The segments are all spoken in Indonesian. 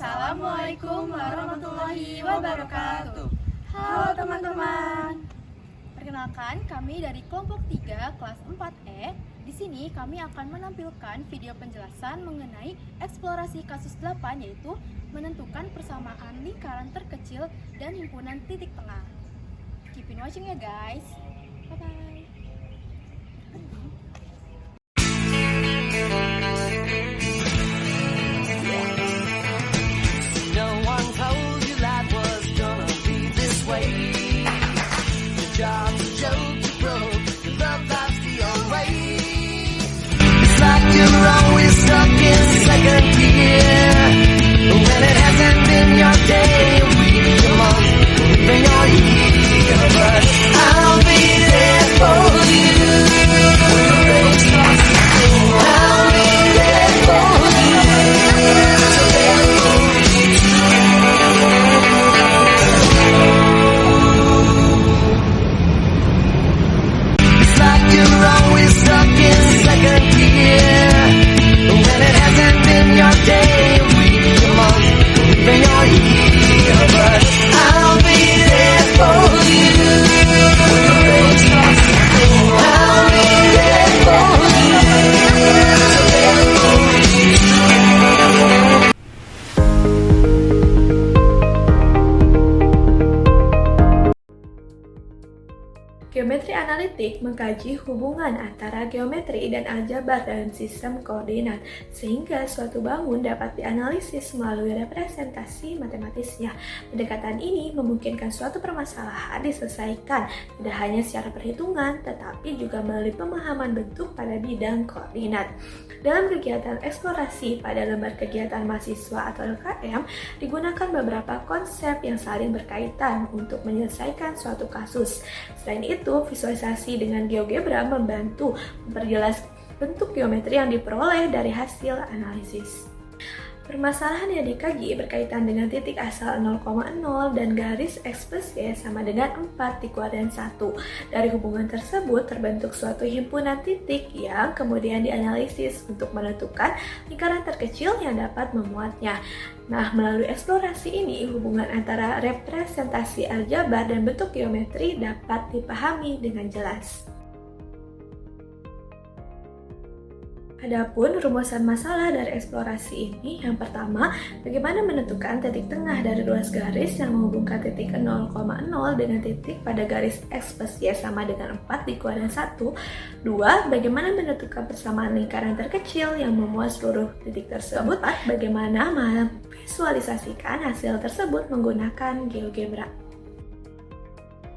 Assalamualaikum warahmatullahi wabarakatuh. Halo teman-teman. Perkenalkan, kami dari kelompok 3 kelas 4E. Di sini kami akan menampilkan video penjelasan mengenai eksplorasi kasus 8, yaitu menentukan persamaan lingkaran terkecil dan himpunan titik tengah. Keep in watching ya guys. Bye-bye. No one told you life was gonna be this way. The job's a joke, you broke, the love life's the old way. It's like you're always stuck in second gear. When it hasn't been your day, week, your month, even your year. But I'll be there for you. When the rain starts to fall, I'll be there for you. So there for you. It's like you're always stuck in second gear. When it hasn't been your day, week, your month, even your year. But I'll be there for you. When the rain starts to fall, I'll be there for you. So there for you. Geometri analitik mengkaji hubungan antara geometri dan aljabar dalam sistem koordinat, sehingga suatu bangun dapat dianalisis melalui representasi matematisnya. Pendekatan ini memungkinkan suatu permasalahan diselesaikan tidak hanya secara perhitungan, tetapi juga melalui pemahaman bentuk pada bidang koordinat. Dalam kegiatan eksplorasi pada lembar kegiatan mahasiswa atau LKM, digunakan beberapa konsep yang saling berkaitan untuk menyelesaikan suatu kasus. Selain itu, visualisasi dengan GeoGebra membantu memperjelas bentuk geometri yang diperoleh dari hasil analisis. Permasalahan yang dikaji berkaitan dengan titik asal 0,0 dan garis X plus Y sama dengan 4 di kuadran 1. Dari hubungan tersebut terbentuk suatu himpunan titik yang kemudian dianalisis untuk menentukan lingkaran terkecil yang dapat memuatnya. Nah, melalui eksplorasi ini, hubungan antara representasi aljabar dan bentuk geometri dapat dipahami dengan jelas. Adapun rumusan masalah dari eksplorasi ini, yang pertama, bagaimana menentukan titik tengah dari ruas garis yang menghubungkan titik 0,0 dengan titik pada garis X plus Y sama dengan 4 di kuadran 1. 2. Bagaimana menentukan persamaan lingkaran terkecil yang memuat seluruh titik tersebut. 4. Bagaimana memvisualisasikan hasil tersebut menggunakan GeoGebra.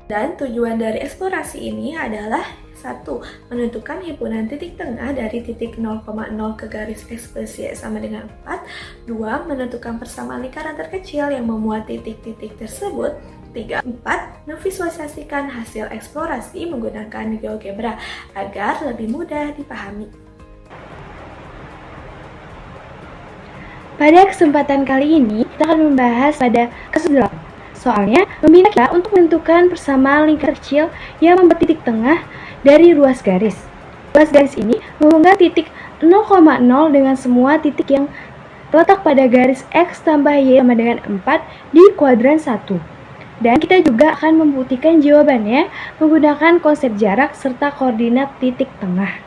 Dan tujuan dari eksplorasi ini adalah 1. Menentukan himpunan titik tengah dari titik 0,0 ke garis X plus Y sama dengan 4. 2. Menentukan persamaan lingkaran terkecil yang memuat titik-titik tersebut. 3. 4. Memvisualisasikan hasil eksplorasi menggunakan GeoGebra agar lebih mudah dipahami. Pada kesempatan kali ini, kita akan membahas pada kasus 8. Soalnya, meminta kita untuk menentukan persamaan lingkaran kecil yang membuat titik tengah dari ruas garis. Ruas garis ini menghubungkan titik 0,0 dengan semua titik yang terletak pada garis X tambah Y sama dengan 4 di kuadran 1. Dan kita juga akan membuktikan jawabannya menggunakan konsep jarak serta koordinat titik tengah.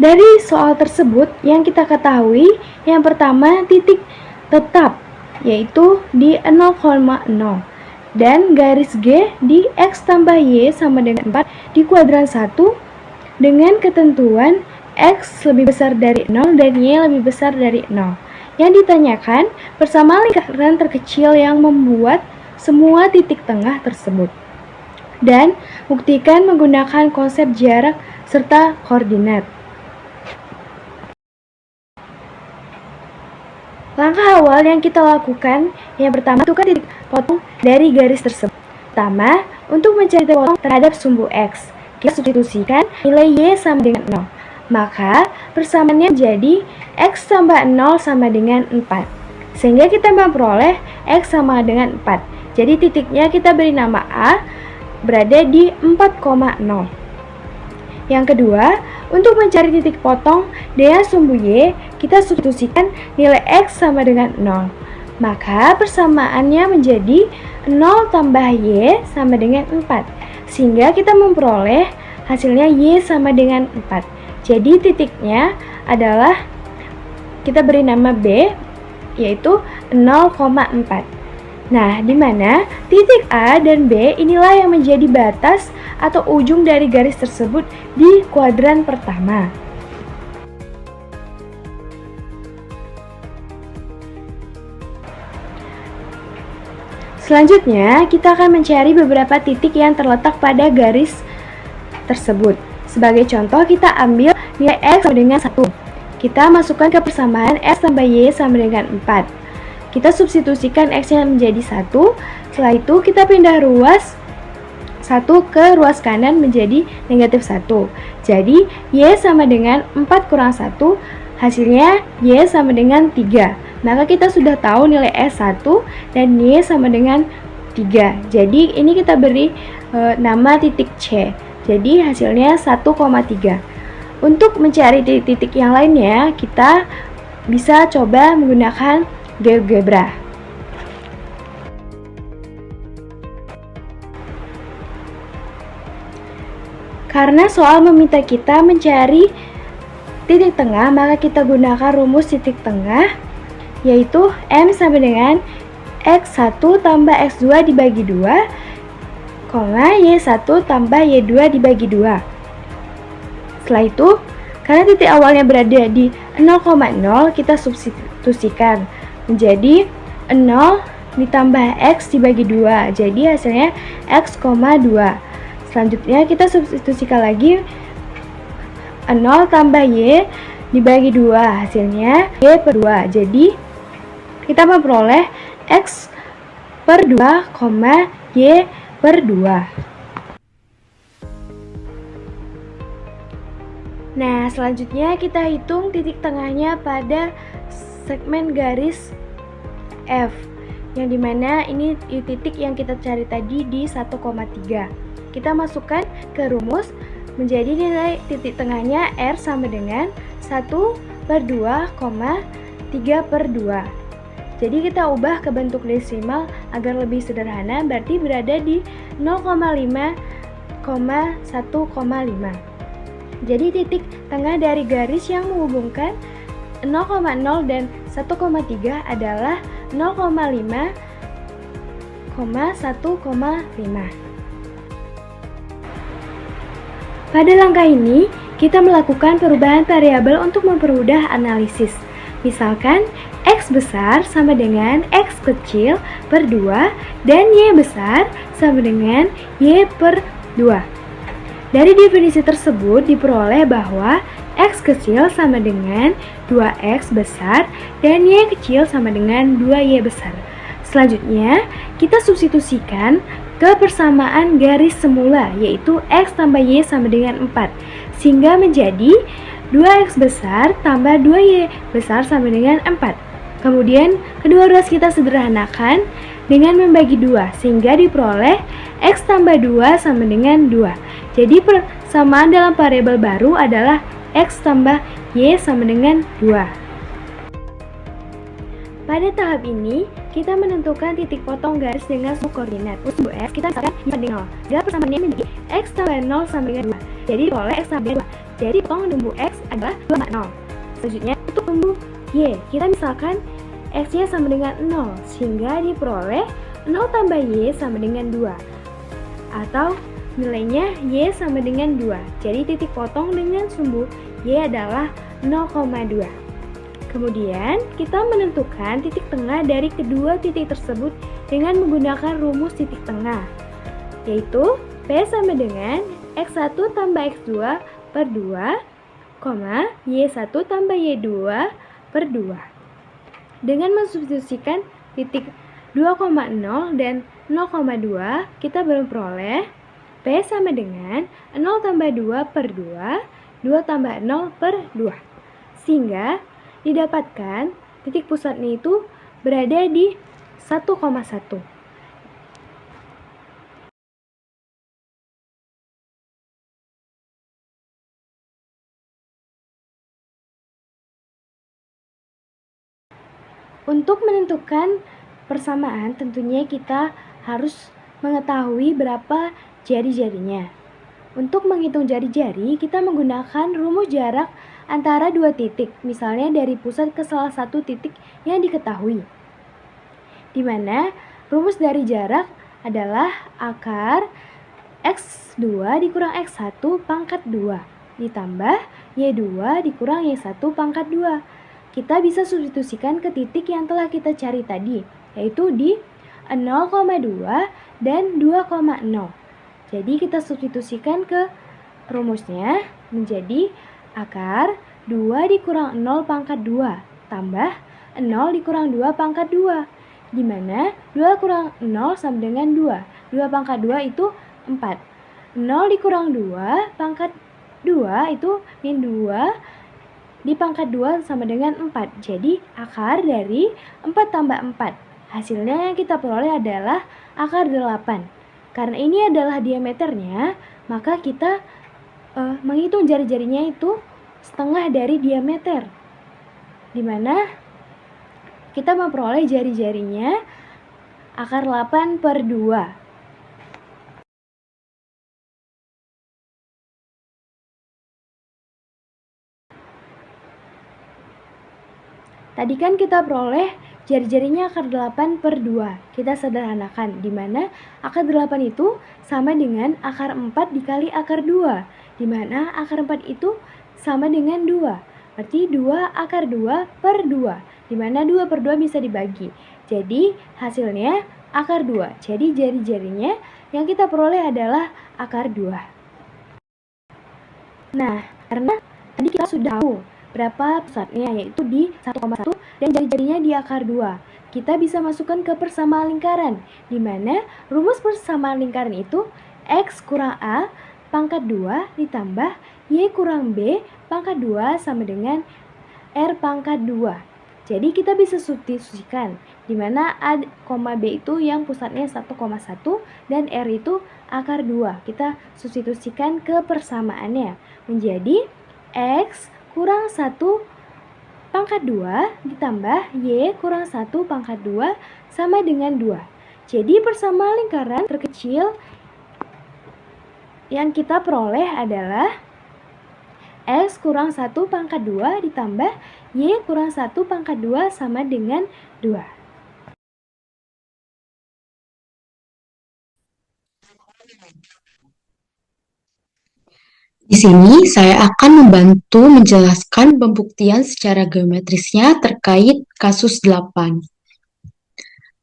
Dari soal tersebut yang kita ketahui, yang pertama titik tetap yaitu di 0,0 dan garis G di X tambah Y sama dengan 4 di kuadran 1 dengan ketentuan X lebih besar dari 0 dan Y lebih besar dari 0. Yang ditanyakan persamaan lingkaran terkecil yang membuat semua titik tengah tersebut. Dan buktikan menggunakan konsep jarak serta koordinat. Langkah awal yang kita lakukan, yang pertama, tentukan titik potong dari garis tersebut. Pertama, untuk mencari titik potong terhadap sumbu X, kita substitusikan nilai Y sama dengan 0. Maka, persamaannya menjadi X tambah 0 sama dengan 4. Sehingga kita memperoleh X sama dengan 4. Jadi titiknya kita beri nama A, berada di 4,0. Yang kedua, untuk mencari titik potong dengan sumbu Y, kita substitusikan nilai X sama dengan 0. Maka persamaannya menjadi 0 tambah Y sama dengan 4. Sehingga kita memperoleh hasilnya Y sama dengan 4. Jadi titiknya adalah kita beri nama B, yaitu 0,4. Nah, di mana titik A dan B inilah yang menjadi batas atau ujung dari garis tersebut di kuadran pertama. Selanjutnya, kita akan mencari beberapa titik yang terletak pada garis tersebut. Sebagai contoh, kita ambil nilai X sama dengan 1. Kita masukkan ke persamaan X tambah Y sama dengan 4. Kita substitusikan X-nya menjadi 1. Setelah itu, kita pindah ruas 1 ke ruas kanan menjadi negatif 1. Jadi, Y sama dengan 4 kurang 1, hasilnya Y sama dengan 3. Maka kita sudah tahu nilai S 1 dan Y sama dengan 3. Jadi ini kita beri nama titik C. Jadi hasilnya 1,3. Untuk mencari titik yang lainnya, kita bisa coba menggunakan GeoGebra. Karena soal meminta kita mencari titik tengah, maka kita gunakan rumus titik tengah, yaitu M sama dengan X1 tambah X2 dibagi 2, Y1 tambah Y2 dibagi 2. Setelah itu, karena titik awalnya berada di 0,0, kita substitusikan menjadi 0 ditambah X dibagi 2. Jadi hasilnya X,2. Selanjutnya kita substitusikan lagi 0 tambah Y dibagi 2, hasilnya Y per 2. Jadi kita memperoleh X per 2, Y per 2. Nah, selanjutnya kita hitung titik tengahnya pada segmen garis F, yang dimana ini titik yang kita cari tadi di 1,3. Kita masukkan ke rumus menjadi nilai titik tengahnya R sama dengan 1 per 2, 3 per 2. Jadi kita ubah ke bentuk desimal agar lebih sederhana, berarti berada di 0,5, 1,5. Jadi titik tengah dari garis yang menghubungkan 0,0 dan 1,3 adalah 0,5, 1,5. Pada langkah ini, kita melakukan perubahan variabel untuk mempermudah analisis. Misalkan, X besar sama dengan X kecil per 2 dan Y besar sama dengan Y per 2. Dari definisi tersebut diperoleh bahwa X kecil sama dengan 2X besar dan Y kecil sama dengan 2Y besar. Selanjutnya, kita substitusikan ke persamaan garis semula, yaitu X tambah Y sama dengan 4, sehingga menjadi 2X besar tambah 2Y besar sama dengan 4. Kemudian, kedua ruas kita sederhanakan dengan membagi 2, sehingga diperoleh X tambah 2 sama dengan 2. Jadi persamaan dalam variabel baru adalah X tambah Y sama dengan 2. Pada tahap ini, kita menentukan titik potong garis dengan sumbu koordinat. Untuk sumbu X, kita misalkan Y dengan 0. Jika persamaannya menjadi X tambah 0 sama dengan 2. Jadi diperoleh X tambah 2. Jadi potong sumbu X adalah 2,0. Selanjutnya, untuk sumbu Y, kita misalkan X-nya sama dengan 0, sehingga diperoleh 0 tambah Y sama dengan 2. Atau nilainya Y sama dengan 2. Jadi titik potong dengan sumbu Y adalah 0,2. Kemudian, kita menentukan titik tengah dari kedua titik tersebut dengan menggunakan rumus titik tengah, yaitu P sama dengan X1 tambah X2 per 2, Y1 tambah Y2 per 2. Dengan mensubstitusikan titik 2,0 dan 0,2, kita memperoleh P sama dengan 0 tambah 2 per 2, 2 tambah 0 per 2. Sehingga didapatkan titik pusatnya itu berada di 1,1. Untuk menentukan persamaan, tentunya kita harus mengetahui berapa jari-jarinya. Untuk menghitung jari-jari, kita menggunakan rumus jarak antara dua titik, misalnya dari pusat ke salah satu titik yang diketahui. Di mana rumus dari jarak adalah akar X2 dikurang X1 pangkat 2 ditambah Y2 dikurang Y1 pangkat 2. Kita bisa substitusikan ke titik yang telah kita cari tadi, yaitu di 0,2 dan 2,0. Jadi kita substitusikan ke rumusnya menjadi akar 2 dikurang 0 pangkat 2 tambah 0 dikurang 2 pangkat 2, di mana 2 kurang 0 sama dengan 2. 2 pangkat 2 itu 4. 0 dikurang 2 pangkat 2 itu min 2 di pangkat 2 sama dengan 4. Jadi akar dari 4 tambah 4. Hasilnya yang kita peroleh adalah akar 8. Karena ini adalah diameternya, maka kita menghitung jari-jarinya itu setengah dari diameter. Dimana kita memperoleh jari-jarinya akar 8 per 2. Tadi kan kita peroleh jari-jarinya akar 8 per 2. Kita sederhanakan, di mana akar 8 itu sama dengan akar 4 dikali akar 2. Di mana akar 4 itu sama dengan 2. Berarti 2 akar 2 per 2. Di mana 2 per 2 bisa dibagi. Jadi hasilnya akar 2. Jadi jari-jarinya yang kita peroleh adalah akar 2. Nah, karena tadi kita sudah tahu berapa pusatnya, yaitu di 1,1 dan jari-jarinya di akar 2. Kita bisa masukkan ke persamaan lingkaran, di mana rumus persamaan lingkaran itu X kurang A pangkat 2 ditambah Y kurang B pangkat 2 sama dengan R pangkat 2. Jadi kita bisa substitusikan, di mana A, B itu yang pusatnya 1,1 dan R itu akar 2. Kita substitusikan ke persamaannya menjadi X kurang 1 pangkat 2 ditambah Y kurang 1 pangkat 2 sama dengan 2. Jadi persamaan lingkaran terkecil yang kita peroleh adalah X kurang 1 pangkat 2 ditambah Y kurang 1 pangkat 2 sama dengan 2. Di sini saya akan membantu menjelaskan pembuktian secara geometrisnya terkait kasus 8.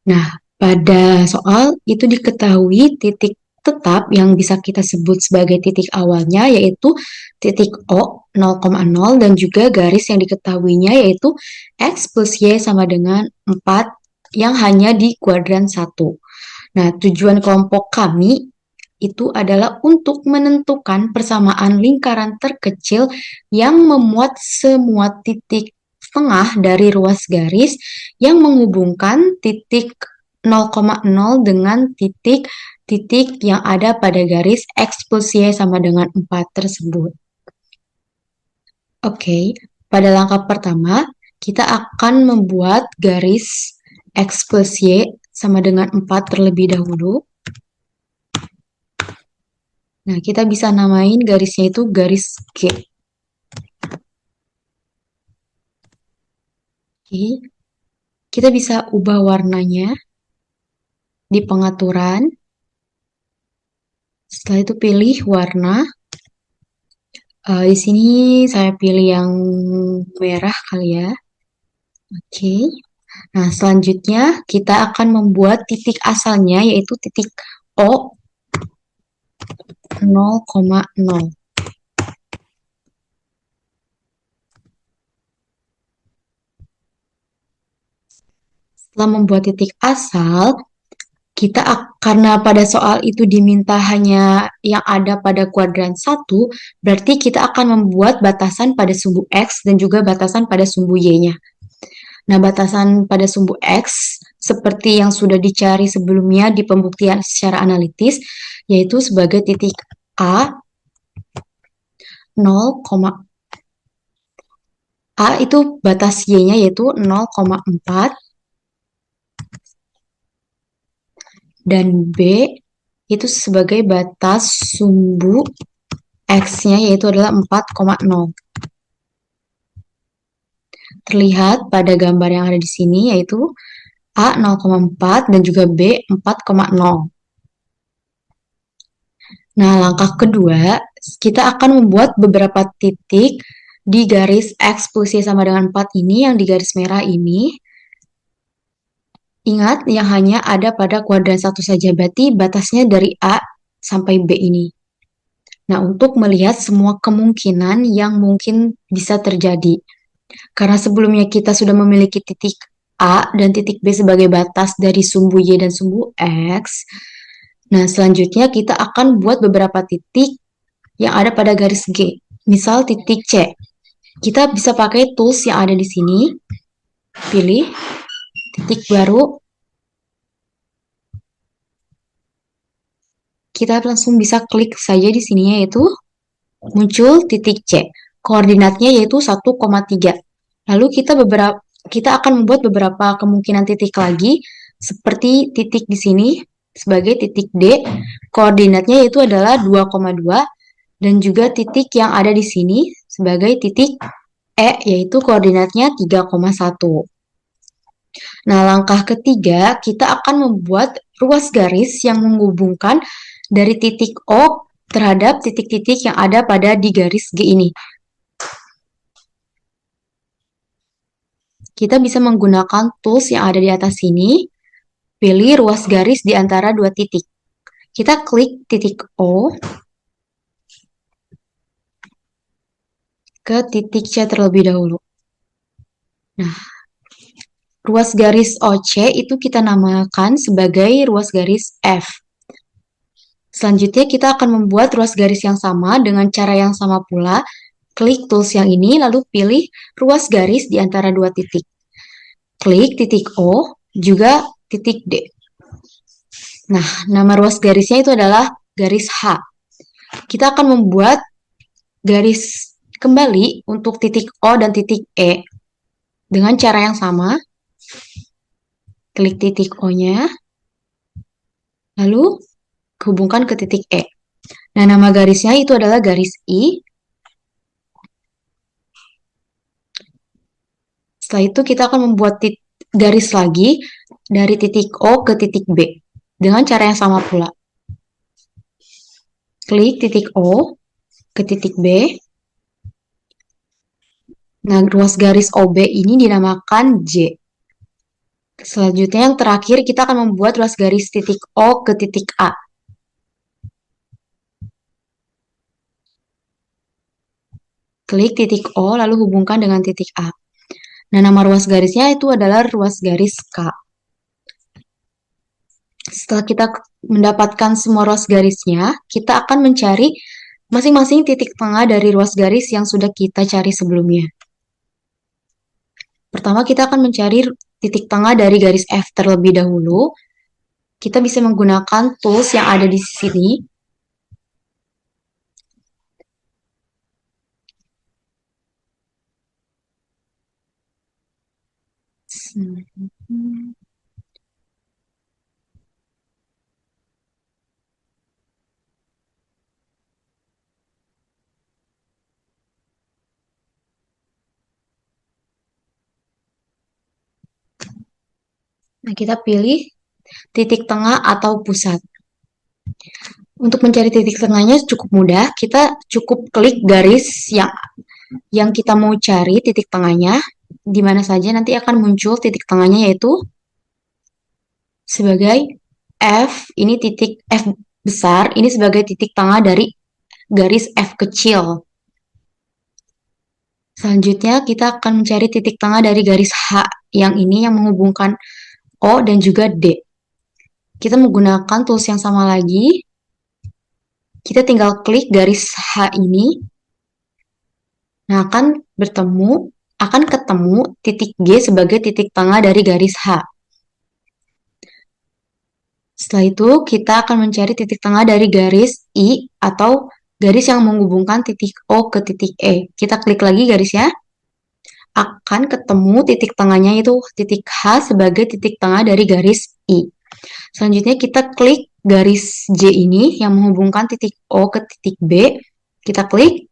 Nah, pada soal itu diketahui titik tetap yang bisa kita sebut sebagai titik awalnya yaitu titik O 0,0 dan juga garis yang diketahuinya yaitu X plus Y sama dengan 4 yang hanya di kuadran 1. Nah, tujuan kelompok kami itu adalah untuk menentukan persamaan lingkaran terkecil yang memuat semua titik tengah dari ruas garis yang menghubungkan titik 0,0 dengan titik-titik yang ada pada garis X plus Y sama dengan 4 tersebut. Oke, pada langkah pertama, kita akan membuat garis X plus Y sama dengan 4 terlebih dahulu. Nah, kita bisa namain garisnya itu garis G. Oke. Kita bisa ubah warnanya di pengaturan. Setelah itu pilih warna. Di sini saya pilih yang merah kali ya. Oke. Nah, selanjutnya kita akan membuat titik asalnya yaitu titik O 0,0. Setelah membuat titik asal, karena pada soal itu diminta hanya yang ada pada kuadran 1, berarti kita akan membuat batasan pada sumbu X dan juga batasan pada sumbu Y-nya. Nah, batasan pada sumbu X seperti yang sudah dicari sebelumnya di pembuktian secara analitis, yaitu sebagai titik A 0, A itu batas Y-nya yaitu 0,4 dan B itu sebagai batas sumbu X-nya yaitu adalah 4,0. Terlihat pada gambar yang ada di sini yaitu A 0,4 dan juga B 4,0. Nah, langkah kedua, kita akan membuat beberapa titik di garis X plus Y sama dengan 4 ini yang di garis merah ini. Ingat, yang hanya ada pada kuadran 1 saja, berarti batasnya dari A sampai B ini. Nah, untuk melihat semua kemungkinan yang mungkin bisa terjadi. Karena sebelumnya kita sudah memiliki titik A dan titik B sebagai batas dari sumbu Y dan sumbu X. Nah, selanjutnya kita akan buat beberapa titik yang ada pada garis G. Misal titik C. Kita bisa pakai tools yang ada di sini. Pilih titik baru. Kita langsung bisa klik saja di sini yaitu muncul titik C. Koordinatnya yaitu 1,3. Lalu kita akan membuat beberapa kemungkinan titik lagi seperti titik di sini sebagai titik D. Koordinatnya yaitu adalah 2,2 dan juga titik yang ada di sini sebagai titik E yaitu koordinatnya 3,1. Nah, langkah ketiga kita akan membuat ruas garis yang menghubungkan dari titik O terhadap titik-titik yang ada pada di garis G ini. Kita bisa menggunakan tools yang ada di atas sini. Pilih ruas garis di antara dua titik. Kita klik titik O ke titik C terlebih dahulu. Nah, ruas garis OC itu kita namakan sebagai ruas garis F. Selanjutnya kita akan membuat ruas garis yang sama dengan cara yang sama pula. Klik tools yang ini, lalu pilih ruas garis di antara dua titik. Klik titik O, juga titik D. Nah, nama ruas garisnya itu adalah garis H. Kita akan membuat garis kembali untuk titik O dan titik E dengan cara yang sama. Klik titik O-nya, lalu hubungkan ke titik E. Nah, nama garisnya itu adalah garis I. Setelah itu kita akan membuat garis lagi dari titik O ke titik B dengan cara yang sama pula. Klik titik O ke titik B. Nah, ruas garis OB ini dinamakan J. Selanjutnya yang terakhir kita akan membuat ruas garis titik O ke titik A. Klik titik O lalu hubungkan dengan titik A. Nah, nama ruas garisnya itu adalah ruas garis K. Setelah kita mendapatkan semua ruas garisnya, kita akan mencari masing-masing titik tengah dari ruas garis yang sudah kita cari sebelumnya. Pertama, kita akan mencari titik tengah dari garis F terlebih dahulu. Kita bisa menggunakan tools yang ada di sini. Nah, kita pilih titik tengah atau pusat. Untuk mencari titik tengahnya cukup mudah. Kita cukup klik garis yang kita mau cari titik tengahnya. Di mana saja nanti akan muncul titik tengahnya yaitu sebagai F. Ini titik F besar. Ini sebagai titik tengah dari garis F kecil. Selanjutnya kita akan mencari titik tengah dari garis H yang ini yang menghubungkan O dan juga D. Kita menggunakan tools yang sama lagi. Kita tinggal klik garis H ini. Nah, akan ketemu titik G sebagai titik tengah dari garis H. Setelah itu, kita akan mencari titik tengah dari garis I atau garis yang menghubungkan titik O ke titik E. Kita klik lagi garisnya. Akan ketemu titik tengahnya itu titik H sebagai titik tengah dari garis I. Selanjutnya kita klik garis J ini yang menghubungkan titik O ke titik B. Kita klik,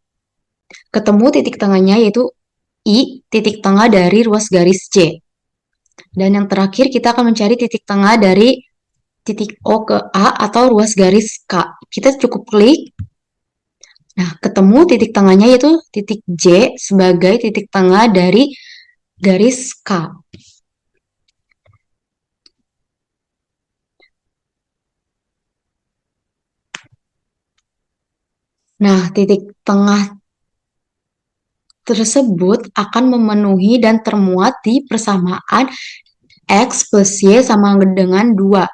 ketemu titik tengahnya yaitu I, titik tengah dari ruas garis J. Dan yang terakhir kita akan mencari titik tengah dari titik O ke A atau ruas garis K. Kita cukup klik. Nah, ketemu titik tengahnya yaitu titik J sebagai titik tengah dari garis K. Nah, titik tengah tersebut akan memenuhi dan termuat di persamaan X plus Y sama dengan 2.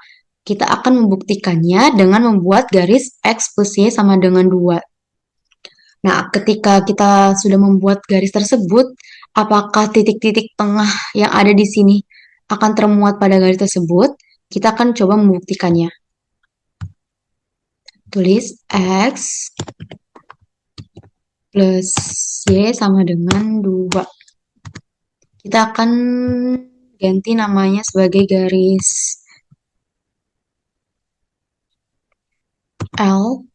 Kita akan membuktikannya dengan membuat garis X plus Y sama dengan 2. Nah, ketika kita sudah membuat garis tersebut, apakah titik-titik tengah yang ada di sini akan termuat pada garis tersebut? Kita akan coba membuktikannya. Tulis X plus Y sama dengan 2. Kita akan ganti namanya sebagai garis L.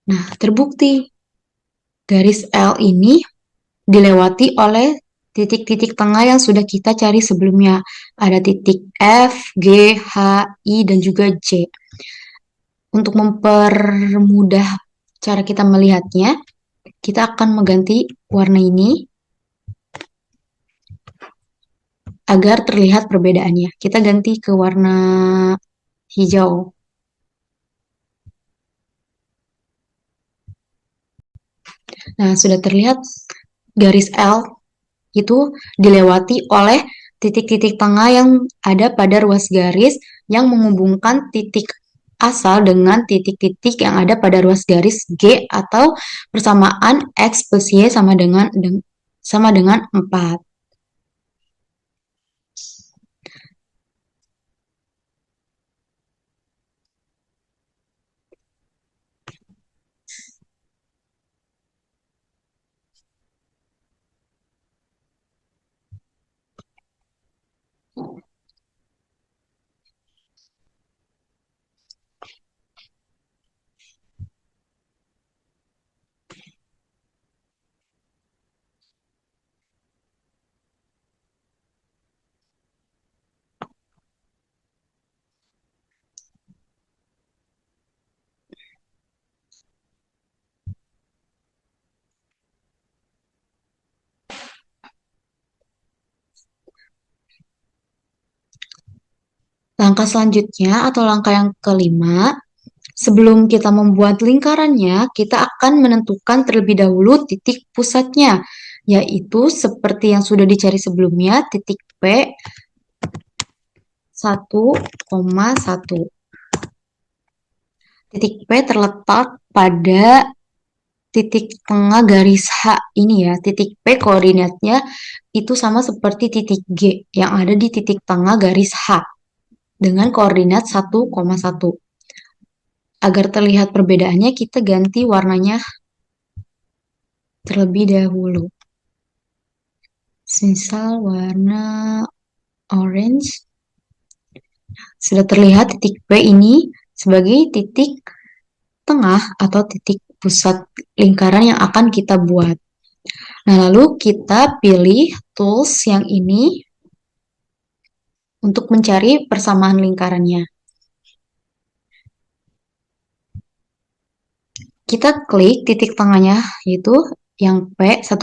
Nah, terbukti garis L ini dilewati oleh titik-titik tengah yang sudah kita cari sebelumnya. Ada titik F, G, H, I, dan juga J. Untuk mempermudah cara kita melihatnya, kita akan mengganti warna ini agar terlihat perbedaannya. Kita ganti ke warna hijau. Nah, sudah terlihat garis L itu dilewati oleh titik-titik tengah yang ada pada ruas garis yang menghubungkan titik asal dengan titik-titik yang ada pada ruas garis G atau persamaan X plus Y sama dengan 4. Langkah selanjutnya atau langkah yang kelima, sebelum kita membuat lingkarannya, kita akan menentukan terlebih dahulu titik pusatnya, yaitu seperti yang sudah dicari sebelumnya, titik P 1,1. Titik P terletak pada titik tengah garis H ini ya. Titik P koordinatnya itu sama seperti titik G yang ada di titik tengah garis H dengan koordinat 1,1. Agar terlihat perbedaannya, kita ganti warnanya terlebih dahulu. Misal warna orange. Sudah terlihat titik P ini sebagai titik tengah atau titik pusat lingkaran yang akan kita buat. Nah, lalu kita pilih tools yang ini untuk mencari persamaan lingkarannya. Kita klik titik tengahnya, yaitu yang P 1,1,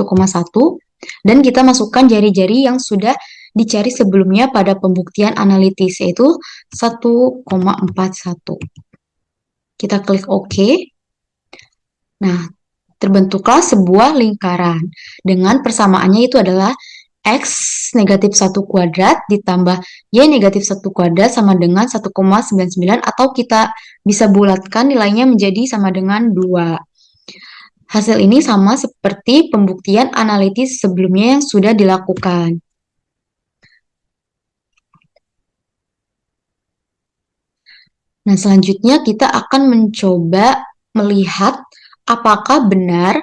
dan kita masukkan jari-jari yang sudah dicari sebelumnya pada pembuktian analitis, yaitu 1,41. Kita klik OK. Nah, terbentuklah sebuah lingkaran dengan persamaannya itu adalah X negatif 1 kuadrat ditambah Y negatif 1 kuadrat sama dengan 1,99 atau kita bisa bulatkan nilainya menjadi sama dengan 2. Hasil ini sama seperti pembuktian analitis sebelumnya yang sudah dilakukan. Nah, selanjutnya kita akan mencoba melihat apakah benar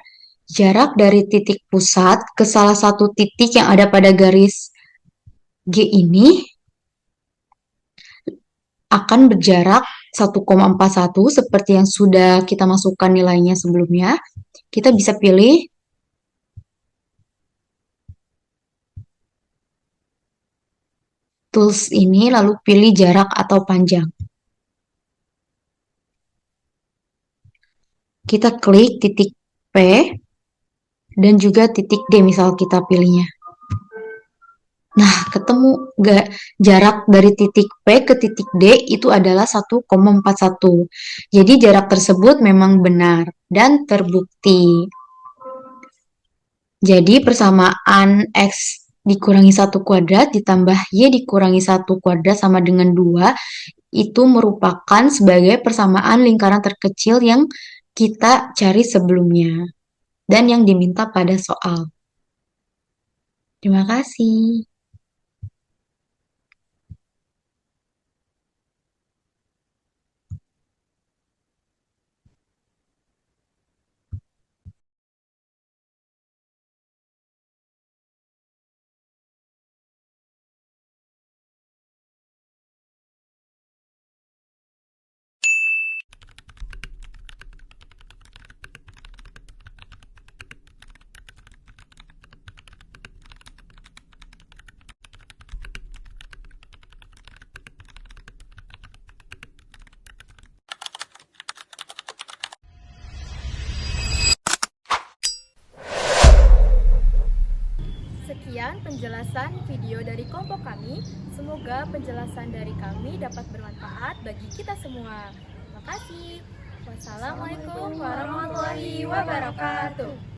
jarak dari titik pusat ke salah satu titik yang ada pada garis G ini akan berjarak 1,41 seperti yang sudah kita masukkan nilainya sebelumnya. Kita bisa pilih tools ini lalu pilih jarak atau panjang. Kita klik titik P dan juga titik D misal kita pilihnya. Nah, ketemu gak jarak dari titik P ke titik D itu adalah 1,41. Jadi jarak tersebut memang benar dan terbukti. Jadi persamaan X dikurangi 1 kuadrat ditambah Y dikurangi 1 kuadrat sama dengan 2 itu merupakan sebagai persamaan lingkaran terkecil yang kita cari sebelumnya dan yang diminta pada soal. Terima kasih. Sekian penjelasan video dari kelompok kami. Semoga penjelasan dari kami dapat bermanfaat bagi kita semua. Terima kasih. Wassalamualaikum warahmatullahi wabarakatuh.